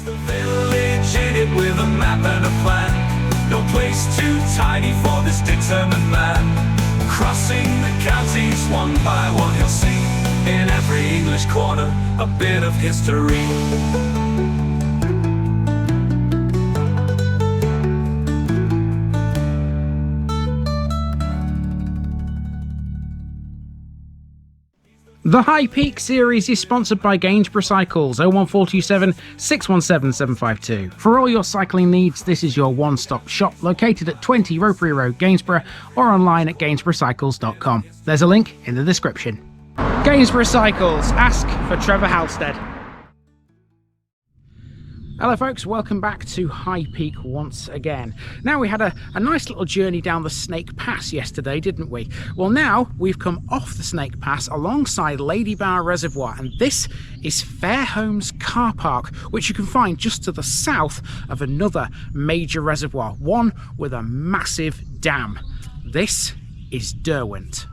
The village in it with a map and a plan. No place too tiny for this determined man. Crossing the counties one by one, you'll see in every English corner a bit of history. The High Peak series is sponsored by Gainsborough Cycles, 01427 617 752. For all your cycling needs, this is your one-stop shop located at 20 Ropery Road, Gainsborough, or online at gainsboroughcycles.com. There's a link in the description. Gainsborough Cycles, ask for Trevor Halstead. Hello folks, welcome back to High Peak once again. Now, we had a nice little journey down the Snake Pass yesterday, didn't we? Well, now we've come off the Snake Pass alongside Ladybower Reservoir, and this is Fairholmes Car Park, which you can find just to the south of another major reservoir, one with a massive dam. This is Derwent.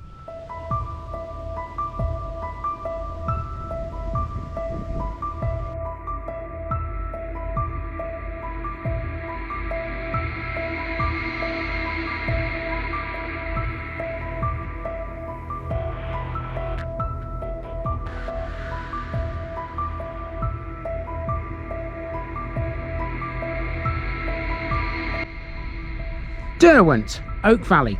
Derwent, Oak Valley.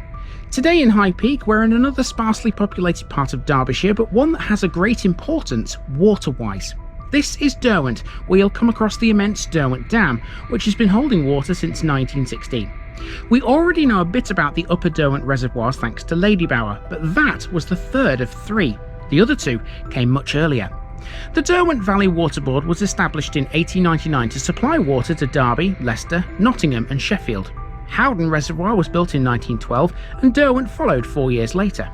Today in High Peak, we're in another sparsely populated part of Derbyshire, but one that has a great importance water-wise. This is Derwent, where you'll come across the immense Derwent Dam, which has been holding water since 1916. We already know a bit about the upper Derwent reservoirs thanks to Ladybower, but that was the third of three. The other two came much earlier. The Derwent Valley Water Board was established in 1899 to supply water to Derby, Leicester, Nottingham and Sheffield. Howden Reservoir was built in 1912 and Derwent followed 4 years later.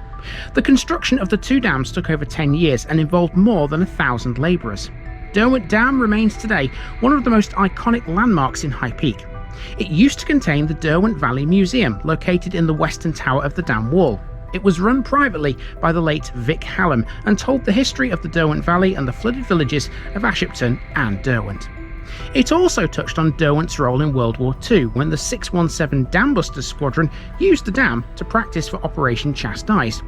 The construction of the two dams took over 10 years and involved more than 1,000 labourers. Derwent Dam remains today one of the most iconic landmarks in High Peak. It used to contain the Derwent Valley Museum, located in the western tower of the dam wall. It was run privately by the late Vic Helen and told the history of the Derwent Valley and the flooded villages of Ashipton and Derwent. It also touched on Derwent's role in World War II when the 617 Dambusters squadron used the dam to practice for Operation Chastise.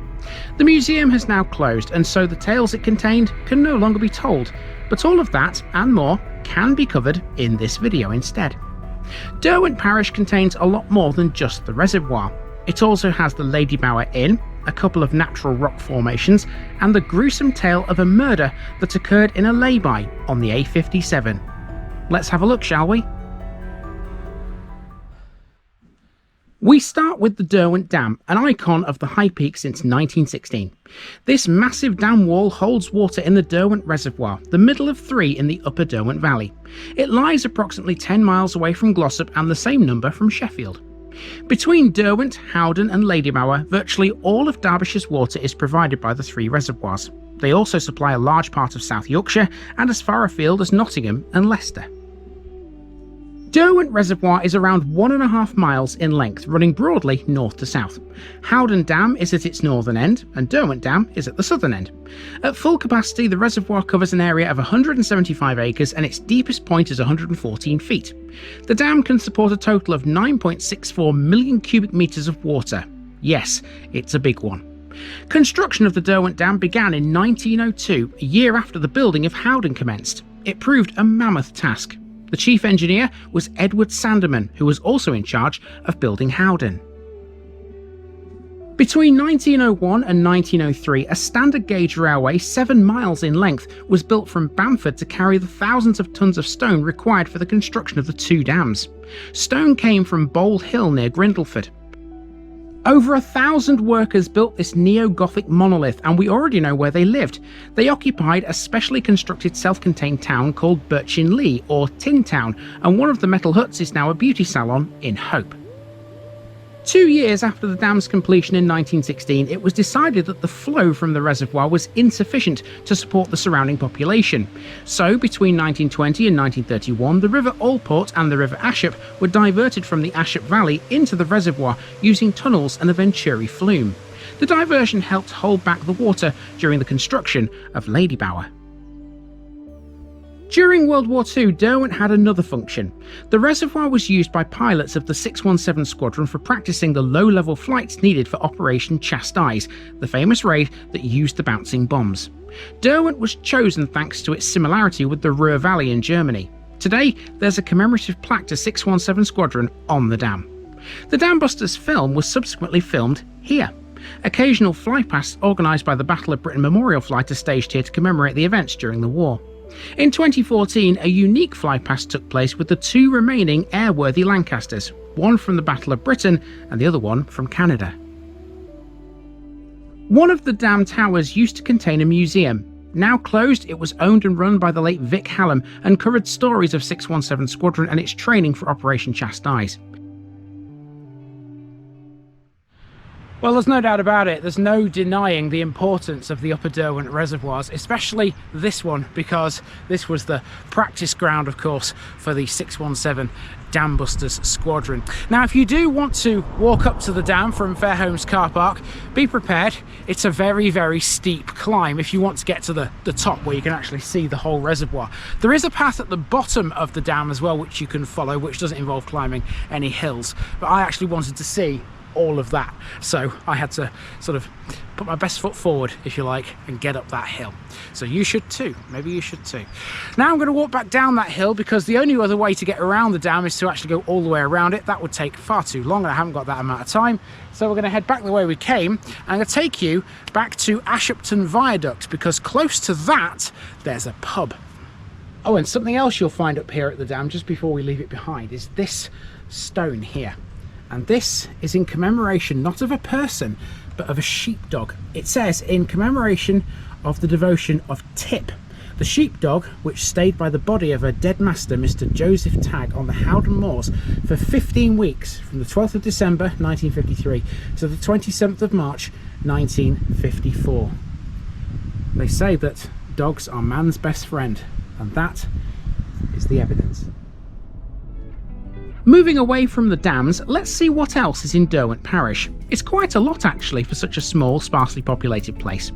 The museum has now closed, and so the tales it contained can no longer be told, but all of that and more can be covered in this video instead. Derwent Parish contains a lot more than just the reservoir. It also has the Ladybower Inn, a couple of natural rock formations, and the gruesome tale of a murder that occurred in a lay-by on the A57. Let's have a look, shall we? We start with the Derwent Dam, an icon of the High Peak since 1916. This massive dam wall holds water in the Derwent Reservoir, the middle of three in the upper Derwent Valley. It lies approximately 10 miles away from Glossop and the same number from Sheffield. Between Derwent, Howden and Ladybower, virtually all of Derbyshire's water is provided by the three reservoirs. They also supply a large part of South Yorkshire and as far afield as Nottingham and Leicester. Derwent Reservoir is around 1.5 miles in length, running broadly north to south. Howden Dam is at its northern end, and Derwent Dam is at the southern end. At full capacity, the reservoir covers an area of 175 acres and its deepest point is 114 feet. The dam can support a total of 9.64 million cubic metres of water. Yes, it's a big one. Construction of the Derwent Dam began in 1902, a year after the building of Howden commenced. It proved a mammoth task. The chief engineer was Edward Sandeman, who was also in charge of building Howden. Between 1901 and 1903, a standard gauge railway 7 miles in length was built from Bamford to carry the thousands of tons of stone required for the construction of the two dams. Stone came from Bowl Hill near Grindleford. Over 1,000 workers built this neo-Gothic monolith, and we already know where they lived. They occupied a specially constructed self-contained town called Birchin-Lee, or Tin Town, and one of the metal huts is now a beauty salon in Hope. 2 years after the dam's completion in 1916, it was decided that the flow from the reservoir was insufficient to support the surrounding population. So, between 1920 and 1931, the River Allport and the River Ashop were diverted from the Ashop Valley into the reservoir using tunnels and a Venturi flume. The diversion helped hold back the water during the construction of Ladybower. During World War II, Derwent had another function. The reservoir was used by pilots of the 617 Squadron for practicing the low-level flights needed for Operation Chastise, the famous raid that used the bouncing bombs. Derwent was chosen thanks to its similarity with the Ruhr Valley in Germany. Today, there's a commemorative plaque to 617 Squadron on the dam. The Dambusters film was subsequently filmed here. Occasional flypasts organised by the Battle of Britain Memorial Flight are staged here to commemorate the events during the war. In 2014, a unique flypast took place with the two remaining airworthy Lancasters, one from the Battle of Britain and the other one from Canada. One of the dam towers used to contain a museum. Now closed, it was owned and run by the late Vic Helen and covered stories of 617 Squadron and its training for Operation Chastise. Well, there's no doubt about it, there's no denying the importance of the Upper Derwent reservoirs, especially this one, because this was the practice ground, of course, for the 617 Dambusters Squadron. Now, if you do want to walk up to the dam from Fairholmes car park, be prepared. It's a very, very steep climb if you want to get to the top where you can actually see the whole reservoir. There is a path at the bottom of the dam as well, which you can follow, which doesn't involve climbing any hills, but I actually wanted to see all of that, so I had to sort of put my best foot forward, if you like, and get up that hill. So you should too, maybe you should too. Now I'm going to walk back down that hill, because the only other way to get around the dam is to actually go all the way around it. That would take far too long and I haven't got that amount of time, so we're going to head back the way we came. I'm going to take you back to Ashupton Viaduct, because close to that there's a pub. Oh, and something else you'll find up here at the dam just before we leave it behind is this stone here. And this is in commemoration not of a person, but of a sheepdog. It says, in commemoration of the devotion of Tip, the sheepdog which stayed by the body of her dead master, Mr. Joseph Tagg, on the Howden Moors for 15 weeks, from the 12th of December 1953 to the 27th of March 1954. They say that dogs are man's best friend, and that is the evidence. Moving away from the dams, let's see what else is in Derwent Parish. It's quite a lot actually for such a small, sparsely populated place.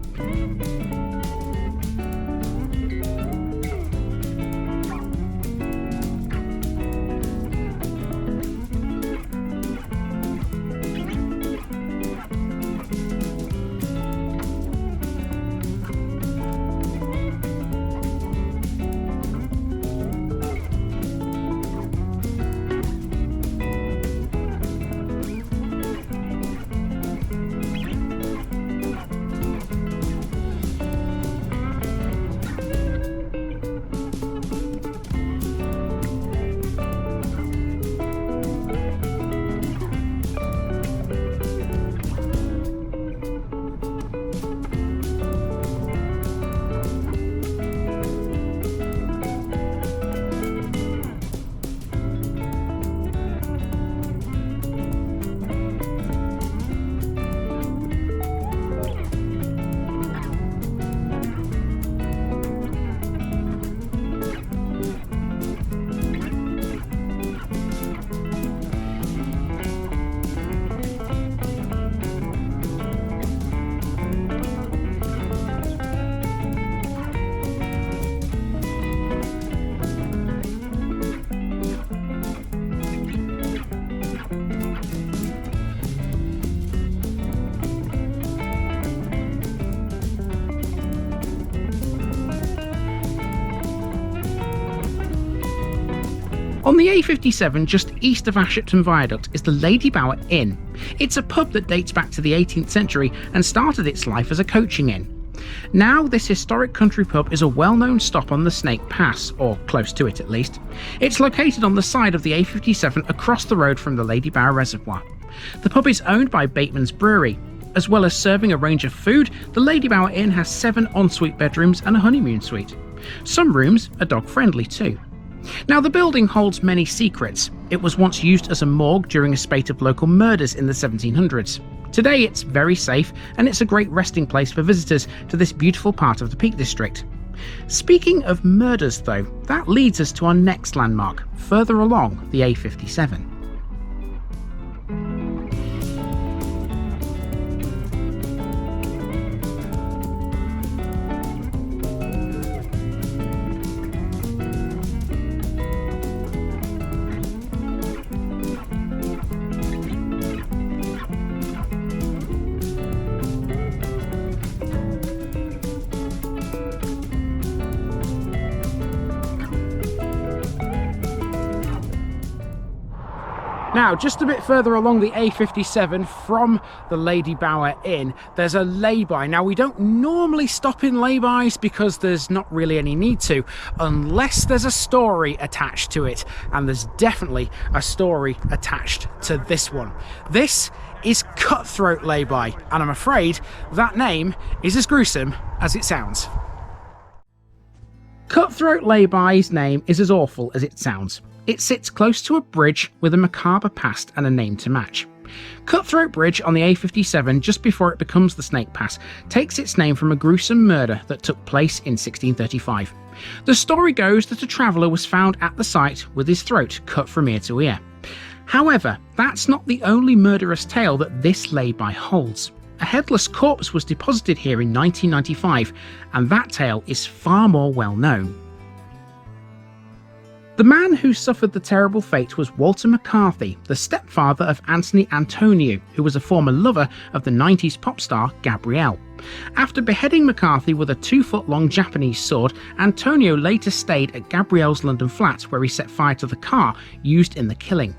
On the A57 just east of Ashupton Viaduct is the Ladybower Inn. It's a pub that dates back to the 18th century and started its life as a coaching inn. Now this historic country pub is a well-known stop on the Snake Pass, or close to it at least. It's located on the side of the A57 across the road from the Ladybower Reservoir. The pub is owned by Bateman's Brewery. As well as serving a range of food, the Ladybower Inn has 7 ensuite bedrooms and a honeymoon suite. Some rooms are dog-friendly too. Now the building holds many secrets. It was once used as a morgue during a spate of local murders in the 1700s. Today it's very safe and it's a great resting place for visitors to this beautiful part of the Peak District. Speaking of murders though, that leads us to our next landmark, further along the A57. Now, just a bit further along the A57 from the Ladybower Inn, there's a lay-by. Now, we don't normally stop in lay-bys because there's not really any need to, unless there's a story attached to it. And there's definitely a story attached to this one. This is Cutthroat Layby, and I'm afraid that name is as gruesome as it sounds. Cutthroat Layby's name is as awful as it sounds. It sits close to a bridge with a macabre past and a name to match. Cutthroat Bridge on the A57, just before it becomes the Snake Pass, takes its name from a gruesome murder that took place in 1635. The story goes that a traveller was found at the site with his throat cut from ear to ear. However, that's not the only murderous tale that this lay-by holds. A headless corpse was deposited here in 1995, and that tale is far more well known. The man who suffered the terrible fate was Walter McCarthy, the stepfather of Anthony Antonio, who was a former lover of the 90s pop star Gabrielle. After beheading McCarthy with a 2-foot-long Japanese sword, Antonio later stayed at Gabrielle's London flat where he set fire to the car used in the killing.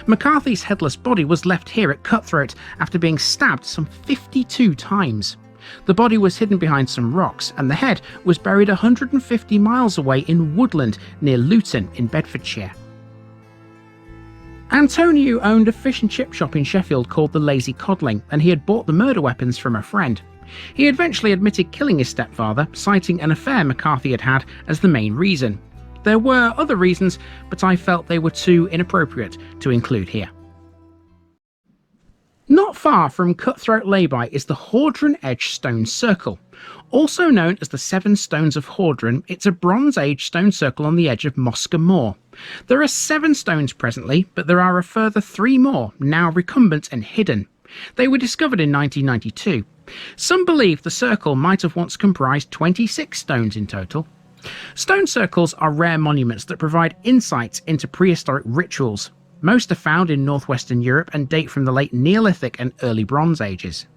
McCarthy's headless body was left here at Cutthroat after being stabbed some 52 times. The body was hidden behind some rocks, and the head was buried 150 miles away in woodland near Luton in Bedfordshire. Antonio owned a fish and chip shop in Sheffield called the Lazy Codling, and he had bought the murder weapons from a friend. He eventually admitted killing his stepfather, citing an affair McCarthy had had as the main reason. There were other reasons, but I felt they were too inappropriate to include here. Not far from Cutthroat Layby is the Hordron Edge stone circle. Also known as the Seven Stones of Hordron, it's a Bronze Age stone circle on the edge of Mosca Moor. There are 7 stones presently, but there are a further 3 more, now recumbent and hidden. They were discovered in 1992. Some believe the circle might have once comprised 26 stones in total. Stone circles are rare monuments that provide insights into prehistoric rituals. Most are found in northwestern Europe and date from the late Neolithic and early Bronze Ages.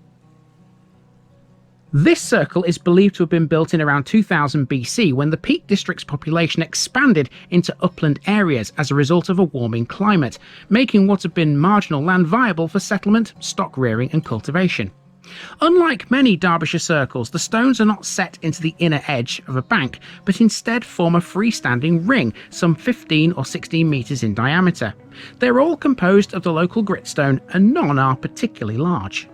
This circle is believed to have been built in around 2000 BC when the Peak District's population expanded into upland areas as a result of a warming climate, making what had been marginal land viable for settlement, stock rearing and cultivation. Unlike many Derbyshire circles, the stones are not set into the inner edge of a bank, but instead form a freestanding ring some 15 or 16 metres in diameter. They're all composed of the local gritstone and none are particularly large.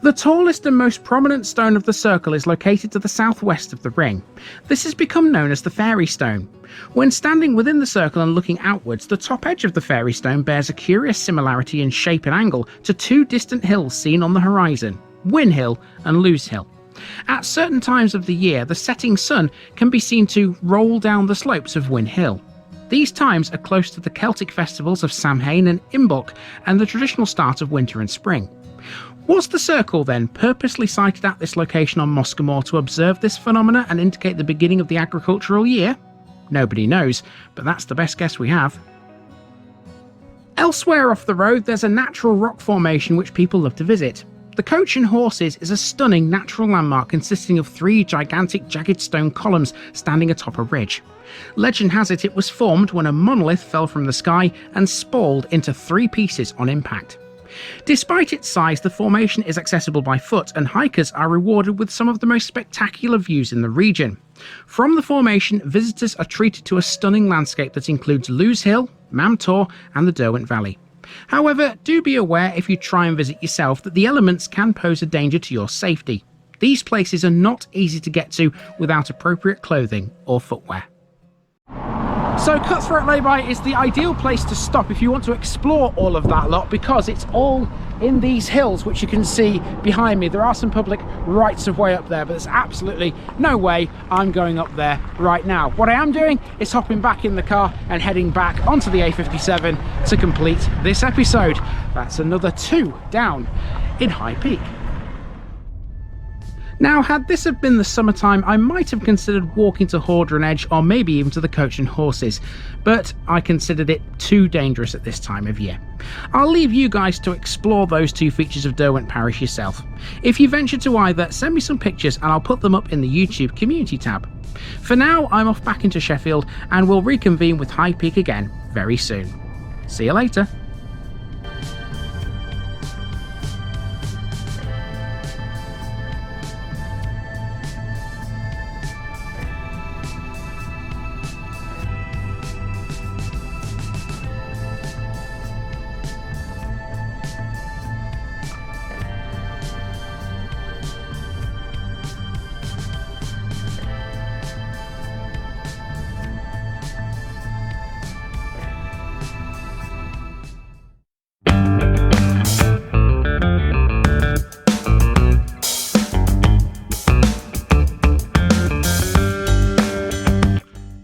The tallest and most prominent stone of the circle is located to the southwest of the ring. This has become known as the Fairy Stone. When standing within the circle and looking outwards, the top edge of the Fairy Stone bears a curious similarity in shape and angle to 2 distant hills seen on the horizon, Win Hill and Lewes Hill. At certain times of the year, the setting sun can be seen to roll down the slopes of Win Hill. These times are close to the Celtic festivals of Samhain and Imbolc and the traditional start of winter and spring. Was the circle then purposely sited at this location on Mosca Moor to observe this phenomena and indicate the beginning of the agricultural year? Nobody knows, but that's the best guess we have. Elsewhere off the road, there's a natural rock formation which people love to visit. The Coach and Horses is a stunning natural landmark consisting of 3 gigantic jagged stone columns standing atop a ridge. Legend has it was formed when a monolith fell from the sky and spalled into 3 pieces on impact. Despite its size, the formation is accessible by foot and hikers are rewarded with some of the most spectacular views in the region. From the formation, visitors are treated to a stunning landscape that includes Lewes Hill, Mam Tor and the Derwent Valley. However, do be aware if you try and visit yourself that the elements can pose a danger to your safety. These places are not easy to get to without appropriate clothing or footwear. So Cutthroat Layby is the ideal place to stop if you want to explore all of that lot, because it's all in these hills which you can see behind me. There are some public rights of way up there, but there's absolutely no way I'm going up there right now. What I am doing is hopping back in the car and heading back onto the A57 to complete this episode. That's another 2 down in High Peak. Now, had this have been the summertime, I might have considered walking to Hordron Edge or maybe even to the Coach and Horses, but I considered it too dangerous at this time of year. I'll leave you guys to explore those 2 features of Derwent Parish yourself. If you venture to either, send me some pictures and I'll put them up in the YouTube community tab. For now, I'm off back into Sheffield and we'll reconvene with High Peak again very soon. See you later.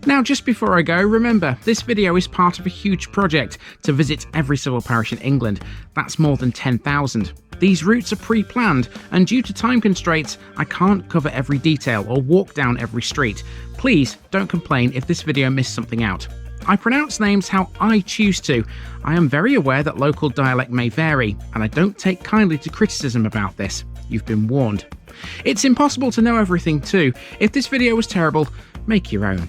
Now, just before I go, remember, this video is part of a huge project to visit every civil parish in England. That's more than 10,000. These routes are pre-planned, and due to time constraints, I can't cover every detail or walk down every street. Please don't complain if this video missed something out. I pronounce names how I choose to. I am very aware that local dialect may vary, and I don't take kindly to criticism about this. You've been warned. It's impossible to know everything too. If this video was terrible, make your own.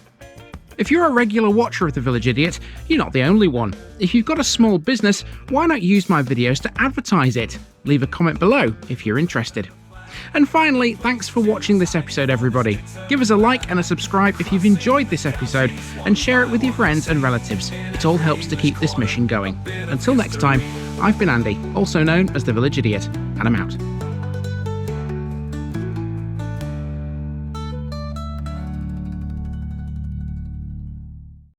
If you're a regular watcher of The Village Idiot, you're not the only one. If you've got a small business, why not use my videos to advertise it? Leave a comment below if you're interested. And finally, thanks for watching this episode, everybody. Give us a like and a subscribe if you've enjoyed this episode, and share it with your friends and relatives. It all helps to keep this mission going. Until next time, I've been Andy, also known as The Village Idiot, and I'm out.